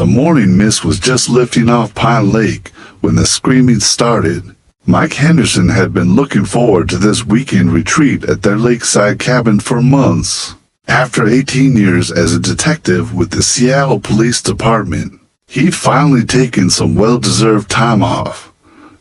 The morning mist was just lifting off Pine Lake when the screaming started. Mike Henderson had been looking forward to this weekend retreat at their lakeside cabin for months. After 18 years as a detective with the Seattle Police Department, he'd finally taken some well-deserved time off.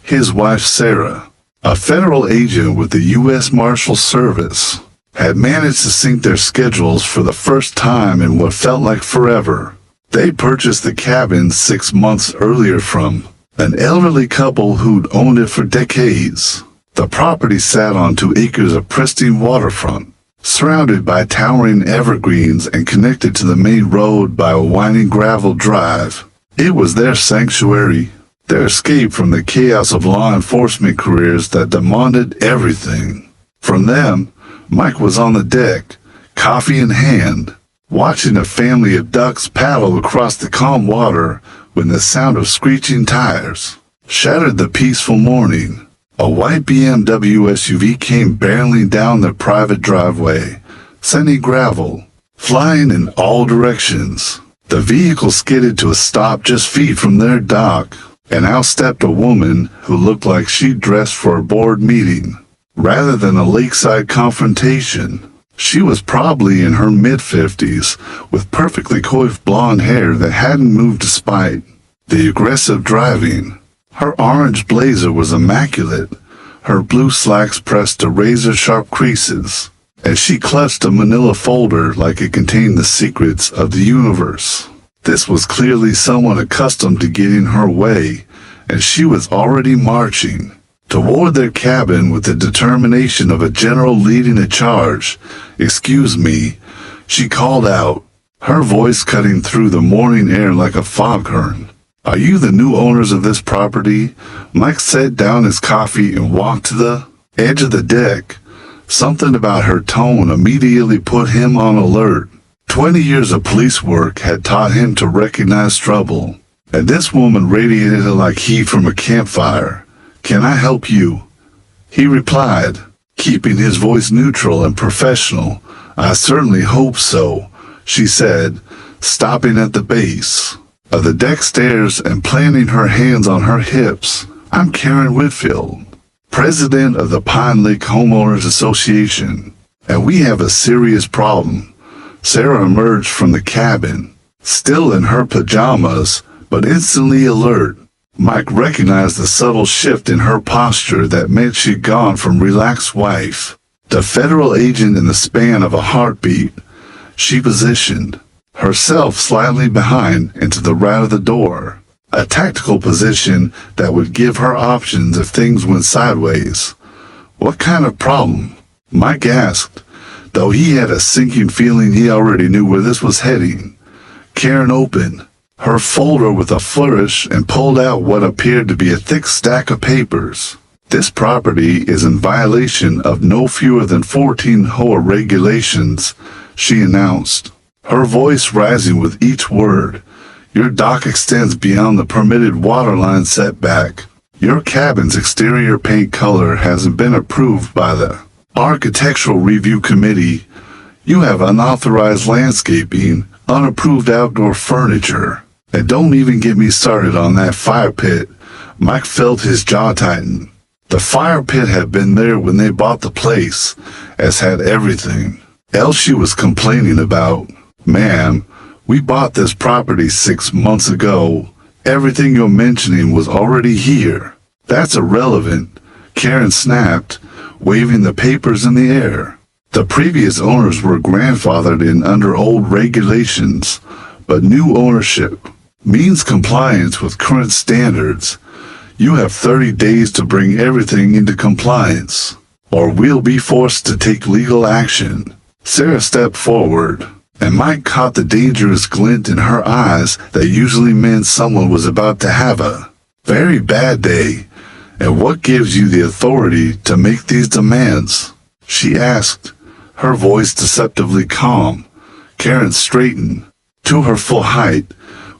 His wife Sarah, a federal agent with the U.S. Marshal Service, had managed to sync their schedules for the first time in what felt like forever. They purchased the cabin 6 months earlier from an elderly couple who'd owned it for decades. The property sat on 2 acres of pristine waterfront, surrounded by towering evergreens and connected to the main road by a winding gravel drive. It was their sanctuary, their escape from the chaos of law enforcement careers that demanded everything. From them, Mike was on the deck, coffee in hand, watching a family of ducks paddle across the calm water when the sound of screeching tires shattered the peaceful morning. A white BMW SUV came barreling down their private driveway, sending gravel flying in all directions. The vehicle skidded to a stop just feet from their dock, and out stepped a woman who looked like she'd dressed for a board meeting rather than a lakeside confrontation. She was probably in her mid-50s, with perfectly coiffed blonde hair that hadn't moved despite the aggressive driving. Her orange blazer was immaculate, her blue slacks pressed to razor-sharp creases, as she clutched a manila folder like it contained the secrets of the universe. This was clearly someone accustomed to getting her way, and she was already marching toward their cabin with the determination of a general leading a charge. "Excuse me," she called out, her voice cutting through the morning air like a foghorn. "Are you the new owners of this property?" Mike set down his coffee and walked to the edge of the deck. Something about her tone immediately put him on alert. 20 years of police work had taught him to recognize trouble, and this woman radiated like heat from a campfire. "Can I help you?" he replied, keeping his voice neutral and professional. "I certainly hope so," she said, stopping at the base of the deck stairs and planting her hands on her hips. "I'm Karen Whitfield, president of the Pine Lake Homeowners Association, and we have a serious problem." Sarah emerged from the cabin, still in her pajamas, but instantly alert. Mike recognized the subtle shift in her posture that meant she'd gone from relaxed wife to federal agent in the span of a heartbeat. She positioned herself slightly behind and to the right of the door, a tactical position that would give her options if things went sideways. "What kind of problem?" Mike asked, though he had a sinking feeling he already knew where this was heading. Karen opened her folder with a flourish and pulled out what appeared to be a thick stack of papers. "This property is in violation of no fewer than 14 HOA regulations," she announced, her voice rising with each word. "Your dock extends beyond the permitted waterline setback. Your cabin's exterior paint color hasn't been approved by the Architectural Review Committee. You have unauthorized landscaping, unapproved outdoor furniture. And don't even get me started on that fire pit." Mike felt his jaw tighten. The fire pit had been there when they bought the place, as had everything else she was complaining about. "Ma'am, we bought this property 6 months ago. Everything you're mentioning was already here." "That's irrelevant," Karen snapped, waving the papers in the air. "The previous owners were grandfathered in under old regulations, but new ownership means compliance with current standards. You have 30 days to bring everything into compliance, or we'll be forced to take legal action." Sarah stepped forward, and Mike caught the dangerous glint in her eyes that usually meant someone was about to have a very bad day. "And what gives you the authority to make these demands?" she asked, her voice deceptively calm. Karen straightened to her full height,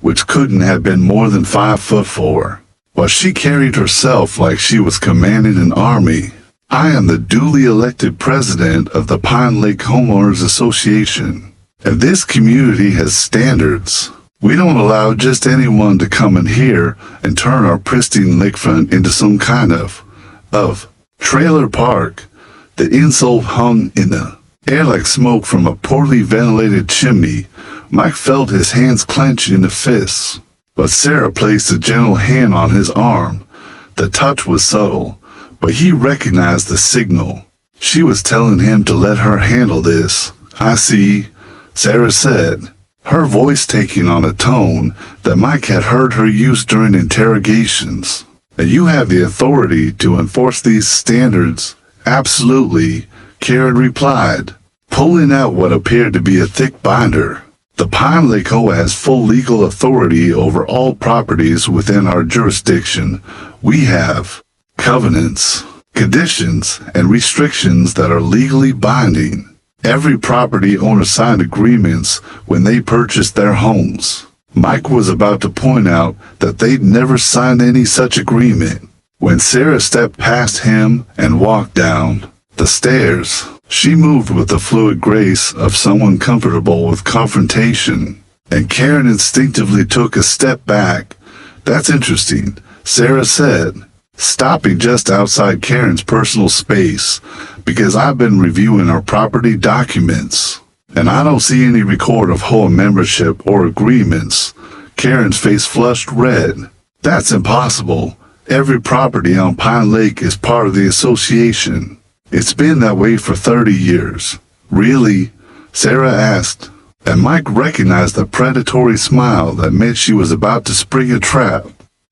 which couldn't have been more than 5'4", while she carried herself like she was commanding an army. "I am the duly elected president of the Pine Lake Homeowners Association, and this community has standards We don't allow just anyone to come in here and turn our pristine lakefront into some kind of trailer park. The insult hung in the air like smoke from a poorly ventilated chimney. Mike felt his hands clench into fists, but Sarah placed a gentle hand on his arm. The touch was subtle, but he recognized the signal. She was telling him to let her handle this. "I see," Sarah said, her voice taking on a tone that Mike had heard her use during interrogations. "And you have the authority to enforce these standards?" "Absolutely," Karen replied, pulling out what appeared to be a thick binder. "The Pine Lake HOA has full legal authority over all properties within our jurisdiction. We have covenants, conditions, and restrictions that are legally binding. Every property owner signed agreements when they purchased their homes." Mike was about to point out that they'd never signed any such agreement when Sarah stepped past him and walked down the stairs. She moved with the fluid grace of someone comfortable with confrontation, and Karen instinctively took a step back. "That's interesting," Sarah said, stopping just outside Karen's personal space, "because I've been reviewing our property documents, and I don't see any record of HOA membership or agreements." Karen's face flushed red. "That's impossible. Every property on Pine Lake is part of the association. It's been that way for 30 years. "Really?" Sarah asked, and Mike recognized the predatory smile that meant she was about to spring a trap.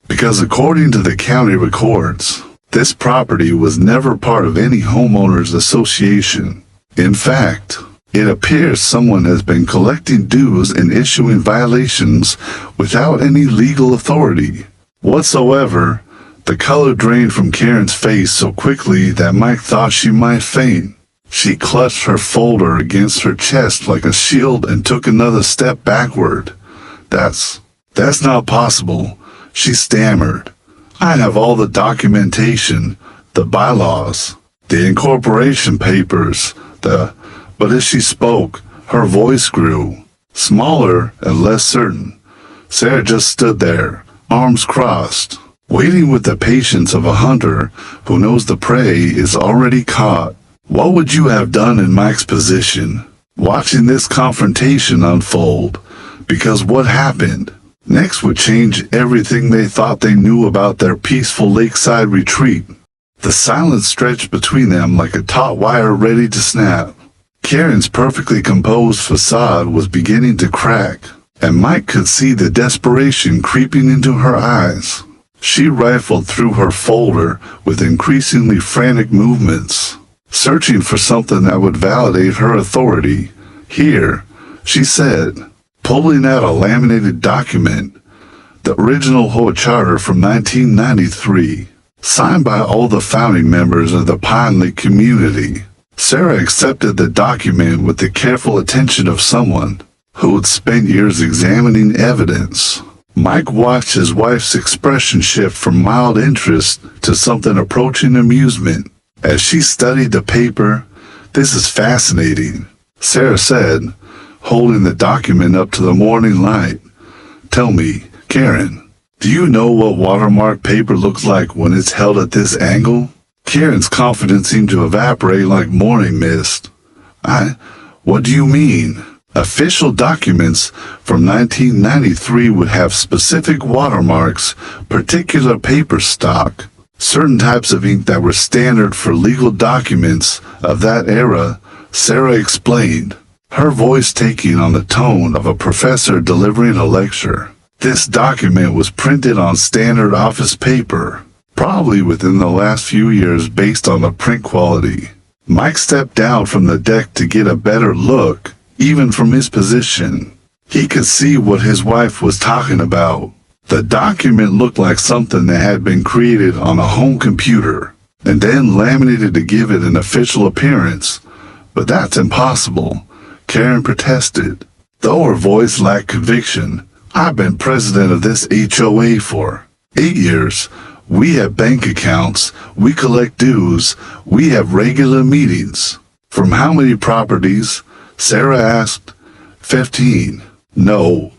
"Because according to the county records, this property was never part of any homeowners association. In fact, it appears someone has been collecting dues and issuing violations without any legal authority whatsoever." The color drained from Karen's face so quickly that Mike thought she might faint. She clutched her folder against her chest like a shield and took another step backward. That's not possible," she stammered. "I have all the documentation, the bylaws, the incorporation papers, But as she spoke, her voice grew, smaller and less certain. Sarah just stood there, arms crossed, waiting with the patience of a hunter who knows the prey is already caught. What would you have done in Mike's position, watching this confrontation unfold? Because what happened next would change everything they thought they knew about their peaceful lakeside retreat. The silence stretched between them like a taut wire ready to snap. Karen's perfectly composed facade was beginning to crack, and Mike could see the desperation creeping into her eyes. She rifled through her folder with increasingly frantic movements, searching for something that would validate her authority. "Here," she said, pulling out a laminated document, the original HOA charter from 1993, signed by all the founding members of the Pine Lake community. Sarah accepted the document with the careful attention of someone who had spent years examining evidence. Mike watched his wife's expression shift from mild interest to something approaching amusement as she studied the paper. "This is fascinating," Sarah said, holding the document up to the morning light. "Tell me, Karen, do you know what watermark paper looks like when it's held at this angle?" Karen's confidence seemed to evaporate like morning mist. What do you mean?" Official documents from 1993 would have specific watermarks, particular paper stock, certain types of ink that were standard for legal documents of that era, Sarah explained, her voice taking on the tone of a professor delivering a lecture. "This document was printed on standard office paper, probably within the last few years based on the print quality." Mike stepped down from the deck to get a better look. Even from his position, he could see what his wife was talking about. The document looked like something that had been created on a home computer and then laminated to give it an official appearance. "But that's impossible," Karen protested, though her voice lacked conviction. "I've been president of this HOA for 8 years. We have bank accounts, we collect dues, we have regular meetings." "From how many properties?" Sarah asked. 15. "No,"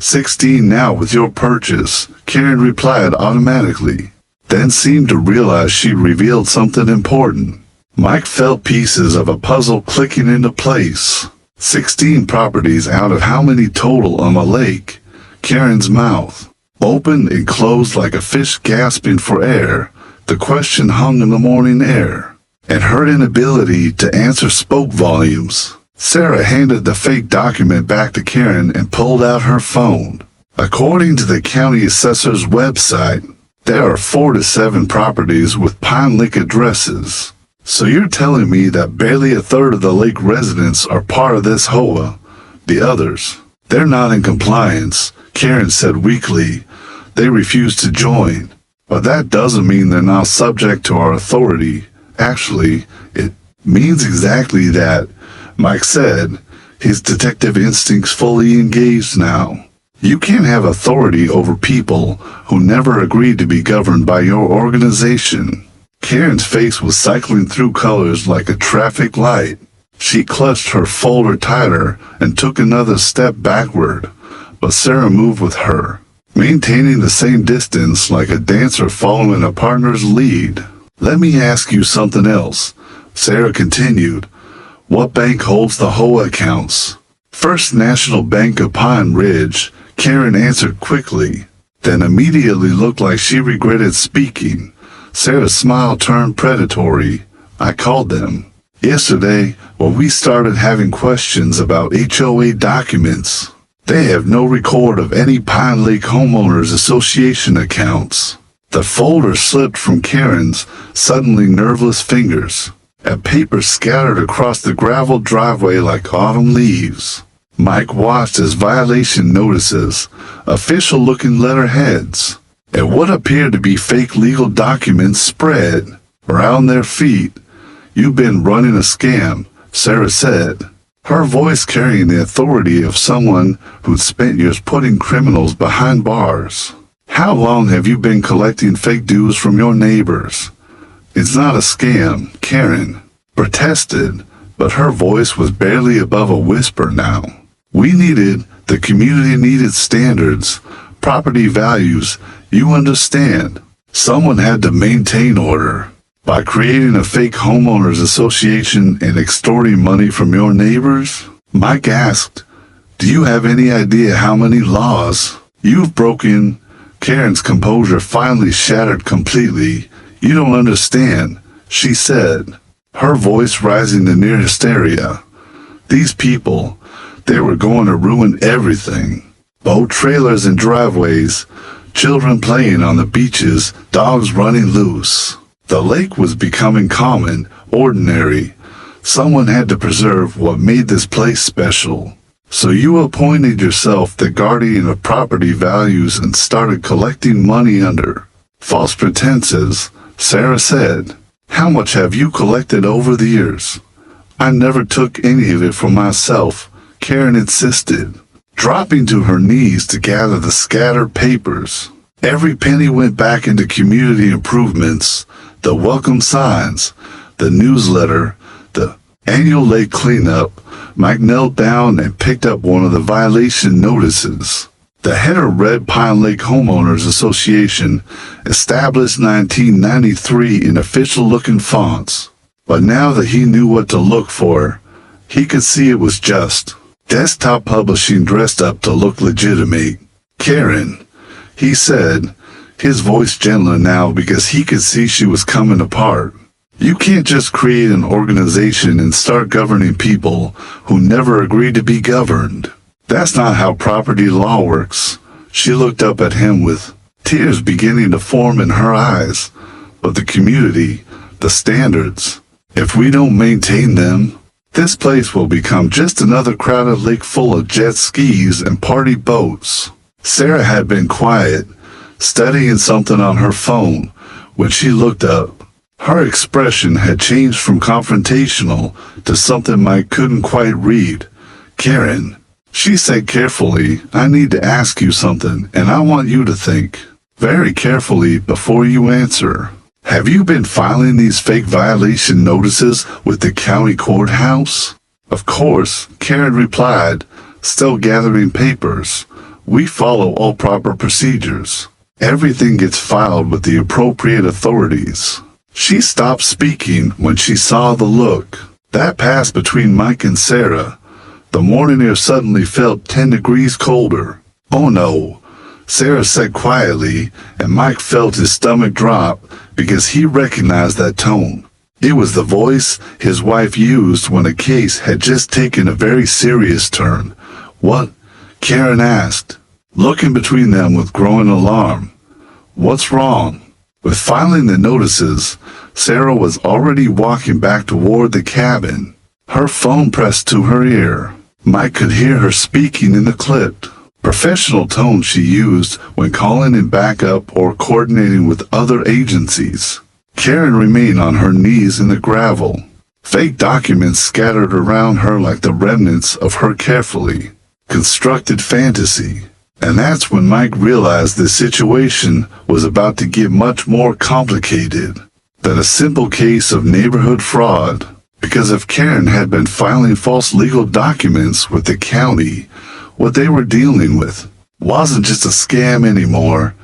16 now with your purchase, Karen replied automatically, then seemed to realize she revealed something important. Mike felt pieces of a puzzle clicking into place. 16 properties out of how many total on the lake? Karen's mouth opened and closed like a fish gasping for air. The question hung in the morning air, and her inability to answer spoke volumes. Sarah handed the fake document back to Karen and pulled out her phone. According to the county assessor's website, there are 4 to 7 properties with Pine Lake addresses. So you're telling me that barely a third of the lake residents are part of this HOA? The others, they're not in compliance, Karen said weakly. They refuse to join. But that doesn't mean they're not subject to our authority. Actually, it means exactly that, Mike said, his detective instincts fully engaged now. You can't have authority over people who never agreed to be governed by your organization. Karen's face was cycling through colors like a traffic light. She clutched her folder tighter and took another step backward, but Sarah moved with her, maintaining the same distance like a dancer following a partner's lead. Let me ask you something else, Sarah continued. What bank holds the HOA accounts? First National Bank of Pine Ridge, Karen answered quickly, then immediately looked like she regretted speaking. Sarah's smile turned predatory. I called them yesterday when we started having questions about HOA documents. They have no record of any Pine Lake Homeowners Association accounts. The folder slipped from Karen's suddenly nerveless fingers, and paper scattered across the gravel driveway like autumn leaves. Mike watched as violation notices, official-looking letterheads, and what appeared to be fake legal documents spread around their feet. You've been running a scam, Sarah said, her voice carrying the authority of someone who'd spent years putting criminals behind bars. How long have you been collecting fake dues from your neighbors? It's not a scam, Karen protested, but her voice was barely above a whisper now. The community needed standards, property values, you understand. Someone had to maintain order. By creating a fake homeowners association and extorting money from your neighbors? Mike asked, do you have any idea how many laws you've broken? Karen's composure finally shattered completely. You don't understand, she said, her voice rising to near hysteria. These people, they were going to ruin everything. Boat trailers and driveways, children playing on the beaches, dogs running loose. The lake was becoming common, ordinary. Someone had to preserve what made this place special. So you appointed yourself the guardian of property values and started collecting money under false pretenses, Sarah said. How much have you collected over the years? I never took any of it for myself, Karen insisted, dropping to her knees to gather the scattered papers. Every penny went back into community improvements, the welcome signs, the newsletter, the annual lake cleanup. Mike knelt down and picked up one of the violation notices. The header read Pine Lake Homeowners Association, established 1993 in official-looking fonts. But now that he knew what to look for, he could see it was just desktop publishing dressed up to look legitimate. Karen, he said, his voice gentler now because he could see she was coming apart. You can't just create an organization and start governing people who never agreed to be governed. That's not how property law works. She looked up at him with tears beginning to form in her eyes. But the community, the standards, if we don't maintain them, this place will become just another crowded lake full of jet skis and party boats. Sarah had been quiet, studying something on her phone, when she looked up. Her expression had changed from confrontational to something Mike couldn't quite read. Karen, she said carefully, I need to ask you something, and I want you to think very carefully before you answer. Have you been filing these fake violation notices with the county courthouse? Of course, Karen replied, still gathering papers. We follow all proper procedures. Everything gets filed with the appropriate authorities." She stopped speaking when she saw the look that passed between Mike and Sarah. The morning air suddenly felt 10 degrees colder. "Oh no," Sarah said quietly, and Mike felt his stomach drop because he recognized that tone. It was the voice his wife used when a case had just taken a very serious turn. "What?" Karen asked, looking between them with growing alarm. "What's wrong?" With filing the notices, Sarah was already walking back toward the cabin, her phone pressed to her ear. Mike could hear her speaking in the clipped, professional tone she used when calling in backup or coordinating with other agencies. Karen remained on her knees in the gravel, fake documents scattered around her like the remnants of her carefully constructed fantasy. And that's when Mike realized the situation was about to get much more complicated than a simple case of neighborhood fraud. Because if Karen had been filing false legal documents with the county, what they were dealing with wasn't just a scam anymore.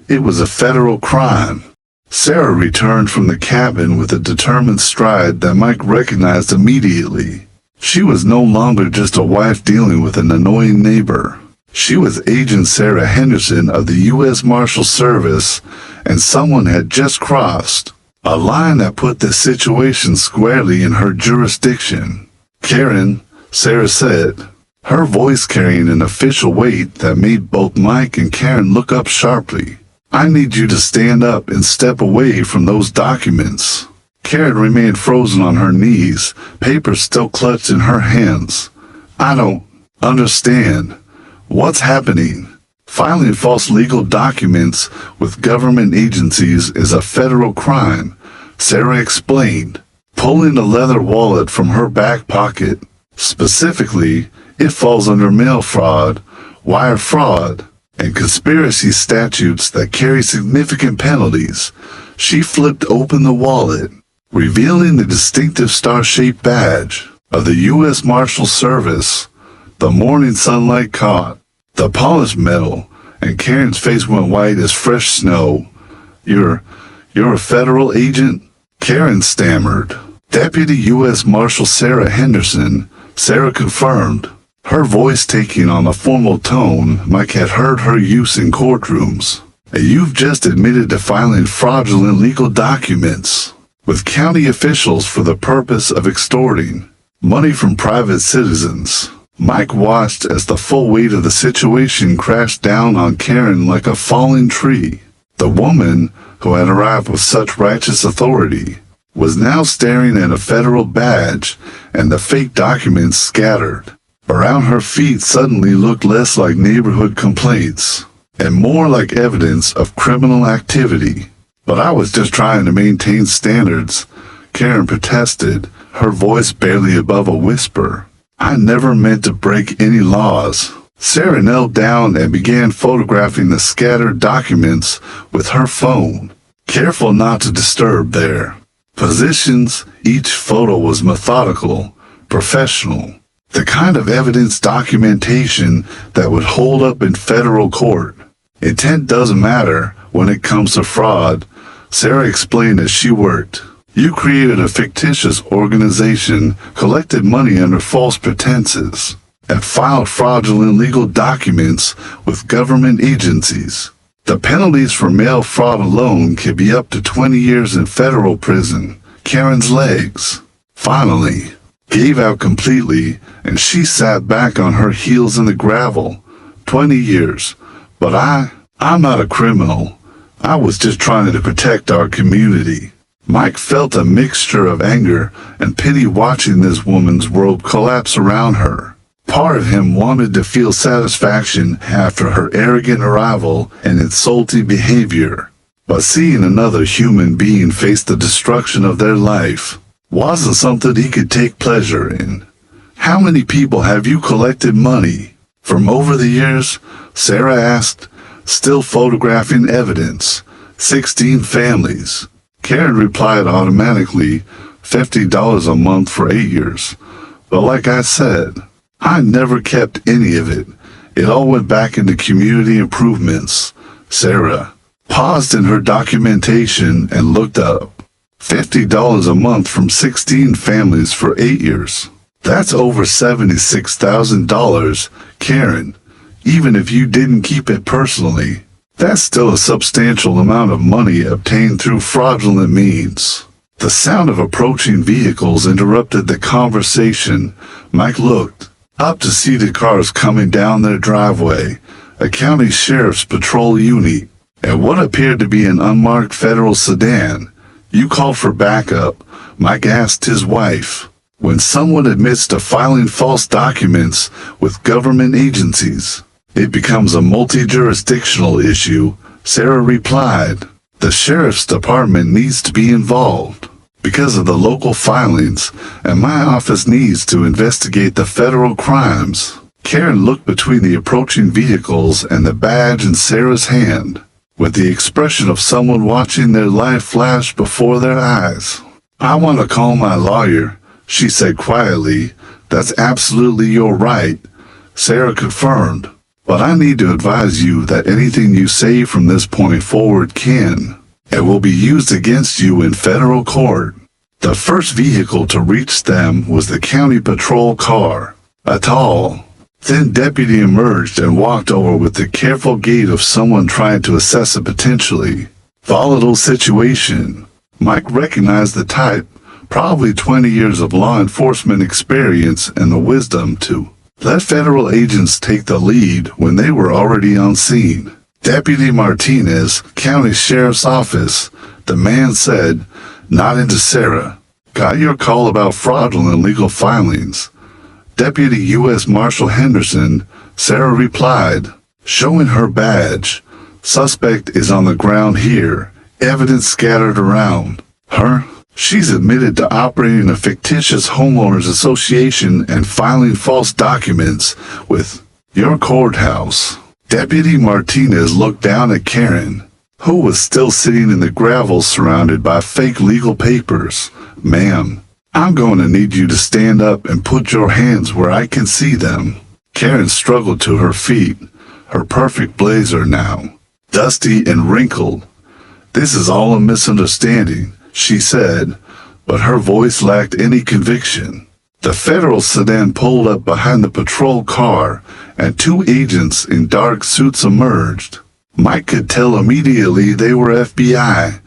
It was a federal crime. Sarah returned from the cabin with a determined stride that Mike recognized immediately. She was no longer just a wife dealing with an annoying neighbor. She was Agent Sarah Henderson of the U.S. Marshal Service, and someone had just crossed a line that put this situation squarely in her jurisdiction. "Karen," Sarah said, her voice carrying an official weight that made both Mike and Karen look up sharply. "I need you to stand up and step away from those documents." Karen remained frozen on her knees, papers still clutched in her hands. "I don't understand. What's happening?" Filing false legal documents with government agencies is a federal crime, Sarah explained, pulling a leather wallet from her back pocket. Specifically, it falls under mail fraud, wire fraud, and conspiracy statutes that carry significant penalties. She flipped open the wallet, revealing the distinctive star-shaped badge of the U.S. Marshal Service. The morning sunlight caught the polished metal, and Karen's face went white as fresh snow. You're a federal agent?" Karen stammered. "Deputy U.S. Marshal Sarah Henderson," Sarah confirmed, her voice taking on a formal tone Mike had heard her use in courtrooms. "You've just admitted to filing fraudulent legal documents with county officials for the purpose of extorting money from private citizens." Mike watched as the full weight of the situation crashed down on Karen like a falling tree. The woman, who had arrived with such righteous authority, was now staring at a federal badge and the fake documents scattered around her feet suddenly looked less like neighborhood complaints and more like evidence of criminal activity. "But I was just trying to maintain standards," Karen protested, her voice barely above a whisper. "I never meant to break any laws." Sarah knelt down and began photographing the scattered documents with her phone, careful not to disturb their positions. Each photo was methodical, professional, the kind of evidence documentation that would hold up in federal court. "Intent doesn't matter when it comes to fraud," Sarah explained as she worked. "You created a fictitious organization, collected money under false pretenses, and filed fraudulent legal documents with government agencies. The penalties for mail fraud alone can be up to 20 years in federal prison." Karen's legs finally gave out completely, and she sat back on her heels in the gravel. 20 years. "But I'm not a criminal. I was just trying to protect our community." Mike felt a mixture of anger and pity watching this woman's world collapse around her. Part of him wanted to feel satisfaction after her arrogant arrival and insulting behavior, but seeing another human being face the destruction of their life wasn't something he could take pleasure in. "How many people have you collected money from over the years?" Sarah asked, still photographing evidence. 16 families. Karen replied automatically, $50 a month for 8 years. "But like I said, I never kept any of it. It all went back into community improvements. Sarah paused in her documentation and looked up. $50 a month from 16 families for 8 years. That's over $76,000, Karen. Even if you didn't keep it personally, that's still a substantial amount of money obtained through fraudulent means. The sound of approaching vehicles interrupted the conversation. Mike looked up to see the cars coming down their driveway, a county sheriff's patrol unit, and what appeared to be an unmarked federal sedan. "You called for backup?" Mike asked his wife. "When someone admits to filing false documents with government agencies, it becomes a multi-jurisdictional issue," Sarah replied. "The sheriff's department needs to be involved because of the local filings, and my office needs to investigate the federal crimes." Karen looked between the approaching vehicles and the badge in Sarah's hand, with the expression of someone watching their life flash before their eyes. "I want to call my lawyer," she said quietly. "That's absolutely your right," Sarah confirmed. "But I need to advise you that anything you say from this point forward can and will be used against you in federal court." The first vehicle to reach them was the county patrol car. A tall, thin deputy emerged and walked over with the careful gait of someone trying to assess a potentially volatile situation. Mike recognized the type, probably 20 years of law enforcement experience and the wisdom to let federal agents take the lead when they were already on scene. "Deputy Martinez, County Sheriff's Office," the man said, nodding to Sarah. "Got your call about fraudulent legal filings." "Deputy U.S. Marshal Henderson," Sarah replied, showing her badge. "Suspect is on the ground here. Evidence scattered around her. She's admitted to operating a fictitious homeowners association and filing false documents with your courthouse." Deputy Martinez looked down at Karen, who was still sitting in the gravel surrounded by fake legal papers. "Ma'am, I'm going to need you to stand up and put your hands where I can see them." Karen struggled to her feet, her perfect blazer now dusty and wrinkled. "This is all a misunderstanding," she said, but her voice lacked any conviction. The federal sedan pulled up behind the patrol car, and two agents in dark suits emerged. Mike could tell immediately they were FBI.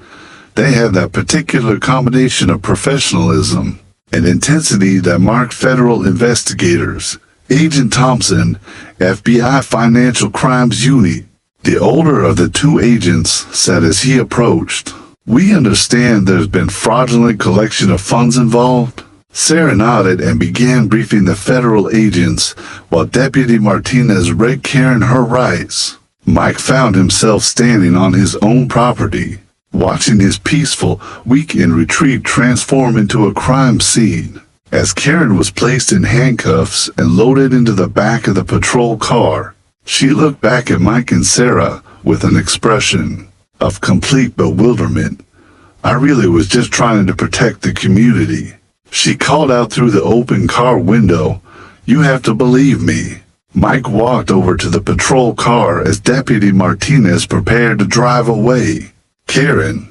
They had that particular combination of professionalism and intensity that marked federal investigators. Agent Thompson, FBI Financial Crimes Unit, the older of the two agents, said as he approached. "We understand there's been fraudulent collection of funds involved." Sarah nodded and began briefing the federal agents while Deputy Martinez read Karen her rights. Mike found himself standing on his own property, watching his peaceful weekend retreat transform into a crime scene. As Karen was placed in handcuffs and loaded into the back of the patrol car, she looked back at Mike and Sarah with an expression of complete bewilderment. "I really was just trying to protect the community," she called out through the open car window. "You have to believe me." Mike walked over to the patrol car as Deputy Martinez prepared to drive away. "Karen,"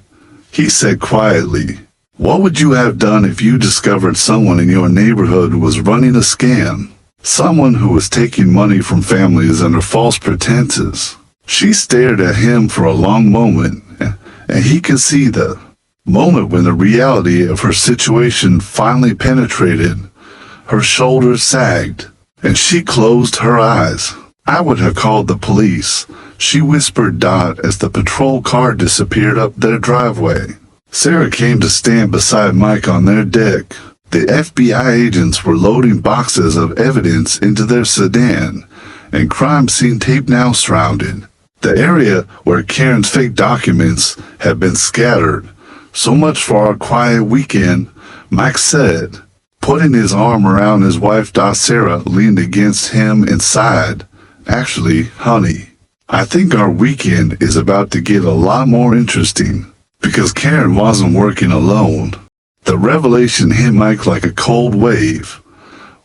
he said quietly, "what would you have done if you discovered someone in your neighborhood was running a scam? Someone who was taking money from families under false pretenses?" She stared at him for a long moment, and he could see the moment when the reality of her situation finally penetrated. Her shoulders sagged, and she closed her eyes. "I would have called the police," she whispered Dot as the patrol car disappeared up their driveway. Sarah came to stand beside Mike on their deck. The FBI agents were loading boxes of evidence into their sedan, and crime scene tape now surrounded the area where Karen's fake documents had been scattered. "So much for our quiet weekend," Mike said, putting his arm around his wife. Sarah leaned against him and sighed. "Actually, honey, I think our weekend is about to get a lot more interesting." Because Karen wasn't working alone. The revelation hit Mike like a cold wave.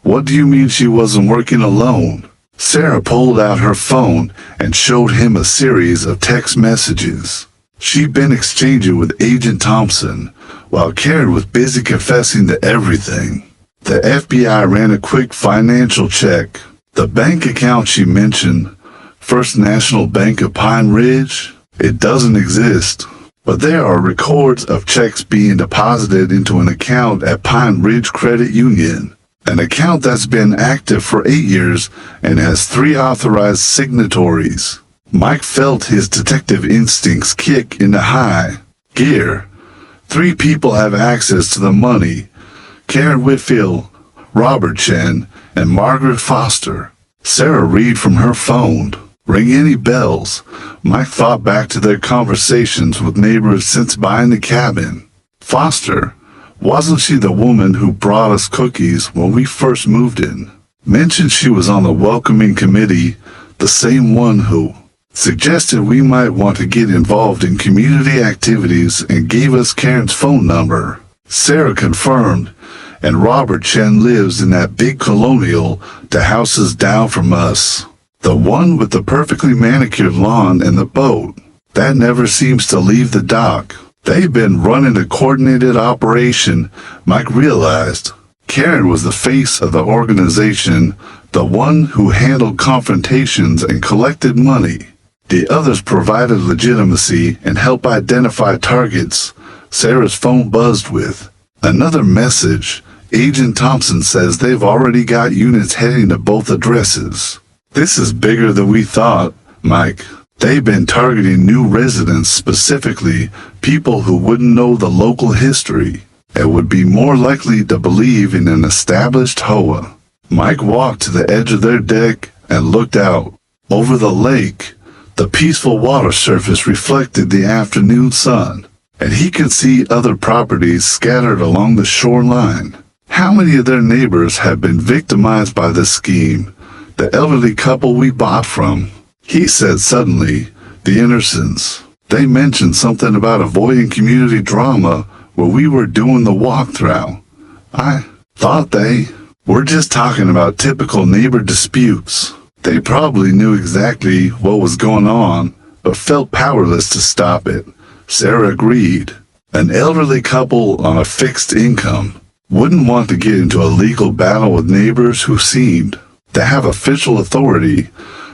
"What do you mean she wasn't working alone?" Sarah pulled out her phone and showed him a series of text messages she'd been exchanging with Agent Thompson, while Karen was busy confessing to everything. The FBI ran a quick financial check. The bank account she mentioned, First National Bank of Pine Ridge, it doesn't exist. But there are records of checks being deposited into an account at Pine Ridge Credit Union, an account that's been active for 8 years and has 3 authorized signatories. Mike felt his detective instincts kick into high gear. 3 people have access to the money: Karen Whitfield, Robert Chen, and Margaret Foster. Sarah read from her phone. Ring any bells? Mike thought back to their conversations with neighbors since buying the cabin. Foster, wasn't she the woman who brought us cookies when we first moved in? Mentioned she was on the welcoming committee, the same one who suggested we might want to get involved in community activities and gave us Karen's phone number. Sarah confirmed, and Robert Chen lives in that big colonial, the houses down from us. The one with the perfectly manicured lawn and the boat. That never seems to leave the dock. They've been running a coordinated operation, Mike realized. Karen was the face of the organization, the one who handled confrontations and collected money. The others provided legitimacy and helped identify targets. Sarah's phone buzzed with another message. Agent Thompson says they've already got units heading to both addresses. This is bigger than we thought, Mike. They've been targeting new residents, specifically people who wouldn't know the local history and would be more likely to believe in an established HOA. Mike walked to the edge of their deck and looked out. Over the lake, the peaceful water surface reflected the afternoon sun, and he could see other properties scattered along the shoreline. How many of their neighbors had been victimized by this scheme? The elderly couple we bought from, he said suddenly, the Andersons. They mentioned something about avoiding community drama where we were doing the walkthrough. I thought they were just talking about typical neighbor disputes. They probably knew exactly what was going on, but felt powerless to stop it. Sarah agreed. An elderly couple on a fixed income wouldn't want to get into a legal battle with neighbors who seemed to have official authority.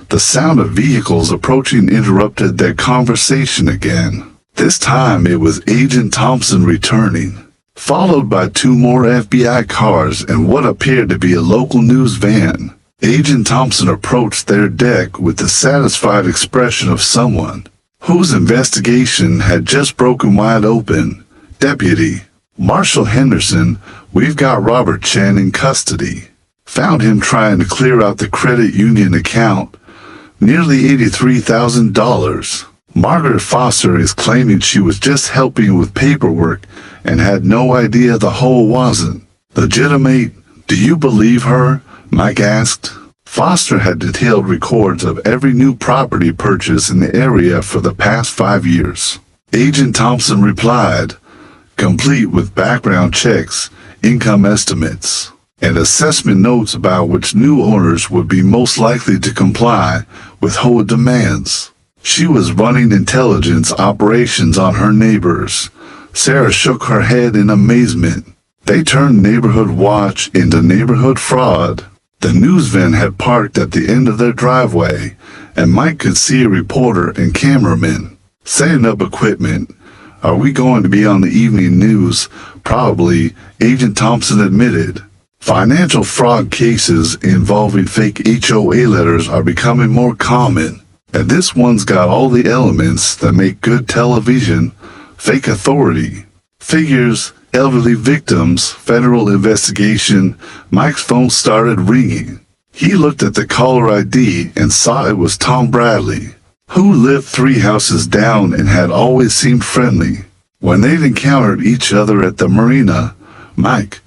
The sound of vehicles approaching interrupted their conversation again. This time it was Agent Thompson returning, followed by 2 more FBI cars and what appeared to be a local news van. Agent Thompson approached their deck with the satisfied expression of someone whose investigation had just broken wide open. Deputy Marshall Henderson, we've got Robert Chen in custody. Found him trying to clear out the credit union account. Nearly $83,000. Margaret Foster is claiming she was just helping with paperwork and had no idea the whole wasn't legitimate. Do you believe her? Mike asked. Foster had detailed records of every new property purchase in the area for the past 5 years. Agent Thompson replied, complete with background checks, income estimates, and assessment notes about which new owners would be most likely to comply with HOA demands. She was running intelligence operations on her neighbors. Sarah shook her head in amazement. They turned neighborhood watch into neighborhood fraud. The news van had parked at the end of their driveway, and Mike could see a reporter and cameraman setting up equipment. Are we going to be on the evening news? Probably, Agent Thompson admitted. Financial fraud cases involving fake HOA letters are becoming more common, and this one's got all the elements that make good television. Fake authority figures, elderly victims, federal investigation. Mike's phone started ringing. He looked at the caller ID and saw it was Tom Bradley, who lived 3 houses down and had always seemed friendly. When they'd encountered each other at the marina, Mike,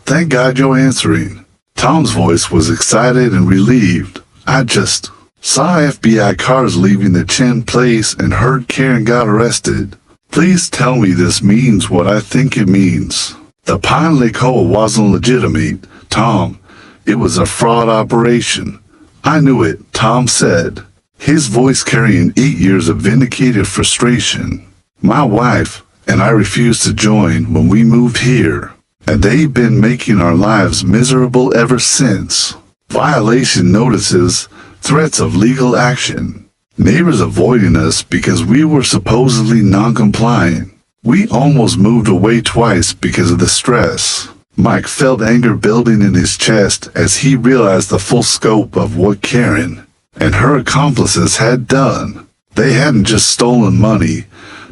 thank God you're answering. Tom's voice was excited and relieved. I just saw FBI cars leaving the Chen place and heard Karen got arrested. Please tell me this means what I think it means. The Pine Lake HOA wasn't legitimate, Tom. It was a fraud operation. I knew it, Tom said, his voice carrying 8 years of vindicated frustration. My wife and I refused to join when we moved here, and they've been making our lives miserable ever since. Violation notices, threats of legal action, neighbors avoiding us because we were supposedly non-compliant. We almost moved away twice because of the stress. Mike felt anger building in his chest as he realized the full scope of what Karen and her accomplices had done. They hadn't just stolen money,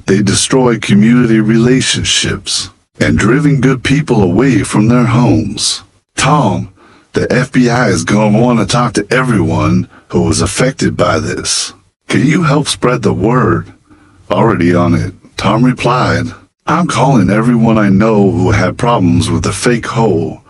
they destroyed community relationships and driven good people away from their homes. Tom, the FBI is going to want to talk to everyone who was affected by this. Can you help spread the word? Already on it, Tom replied. I'm calling everyone I know who had problems with the fake HOA.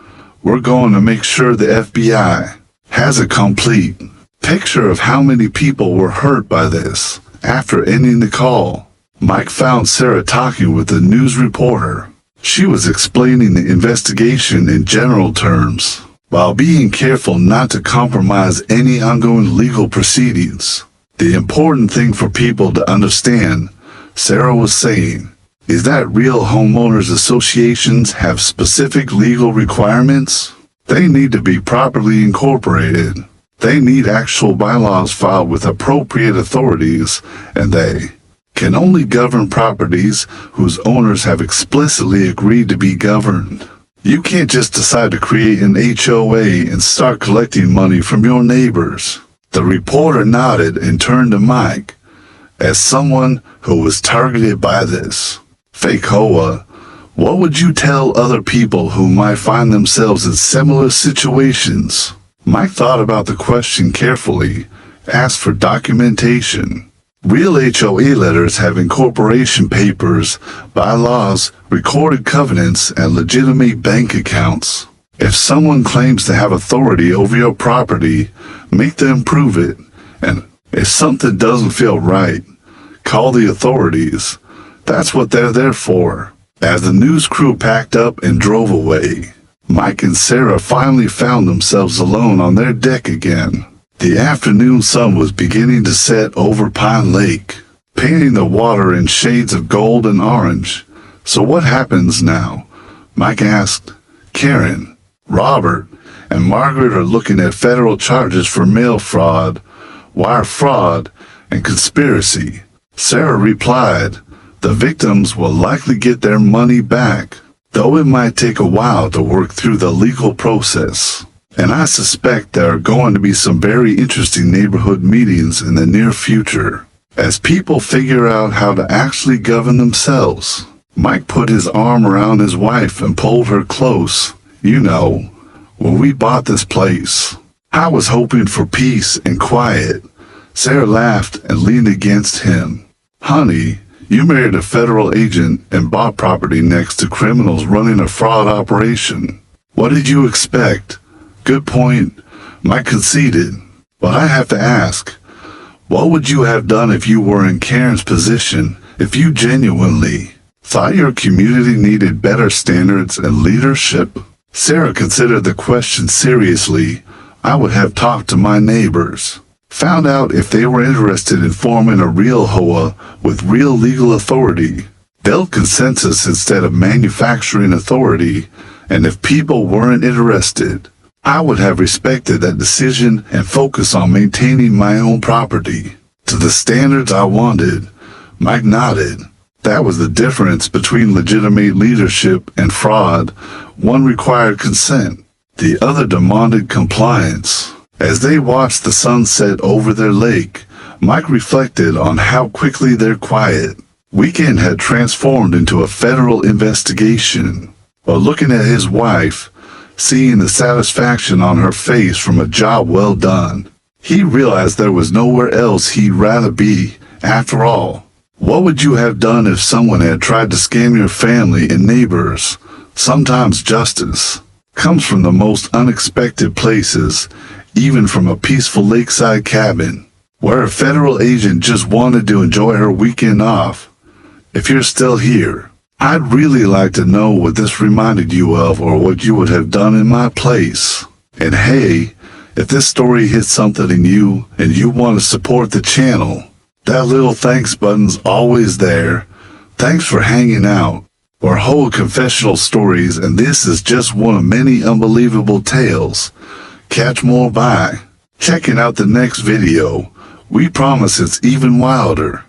We're going to make sure the FBI has a complete picture of how many people were hurt by this. After ending the call, Mike found Sarah talking with the news reporter. She was explaining the investigation in general terms, while being careful not to compromise any ongoing legal proceedings. The important thing for people to understand, Sarah was saying, is that real homeowners associations have specific legal requirements. They need to be properly incorporated. They need actual bylaws filed with appropriate authorities, and they can only govern properties whose owners have explicitly agreed to be governed. You can't just decide to create an HOA and start collecting money from your neighbors. The reporter nodded and turned to Mike. As someone who was targeted by this fake HOA, what would you tell other people who might find themselves in similar situations? Mike thought about the question carefully, asked for documentation. Real HOA letters have incorporation papers, bylaws, recorded covenants, and legitimate bank accounts. If someone claims to have authority over your property, make them prove it. And if something doesn't feel right, call the authorities. That's what they're there for. As the news crew packed up and drove away, Mike and Sarah finally found themselves alone on their deck again. The afternoon sun was beginning to set over Pine Lake, painting the water in shades of gold and orange. So what happens now? Mike asked. Karen, Robert, and Margaret are looking at federal charges for mail fraud, wire fraud, and conspiracy. Sarah replied, the victims will likely get their money back, though it might take a while to work through the legal process. And I suspect there are going to be some very interesting neighborhood meetings in the near future, as people figure out how to actually govern themselves. Mike put his arm around his wife and pulled her close. You know, when we bought this place, I was hoping for peace and quiet. Sarah laughed and leaned against him. Honey, you married a federal agent and bought property next to criminals running a fraud operation. What did you expect? Good point, Mike conceded. But I have to ask, what would you have done if you were in Karen's position, if you genuinely thought your community needed better standards and leadership? Sarah considered the question seriously. I would have talked to my neighbors, found out if they were interested in forming a real HOA with real legal authority, built consensus instead of manufacturing authority, and if people weren't interested, I would have respected that decision and focused on maintaining my own property to the standards I wanted. Mike nodded. That was the difference between legitimate leadership and fraud. One required consent, the other demanded compliance. As they watched the sun set over their lake, Mike reflected on how quickly their quiet weekend had transformed into a federal investigation. While looking at his wife, seeing the satisfaction on her face from a job well done, he realized there was nowhere else he'd rather be. After all, what would you have done if someone had tried to scam your family and neighbors? Sometimes justice comes from the most unexpected places, even from a peaceful lakeside cabin, where a federal agent just wanted to enjoy her weekend off. If you're still here, I'd really like to know what this reminded you of or what you would have done in my place. And hey, If this story hits something in you and you want to support the channel, that little thanks button's always there. Thanks for hanging out. We're HOA confessional stories, and this is just one of many unbelievable tales. Catch more by checking out the next video. We promise it's even wilder.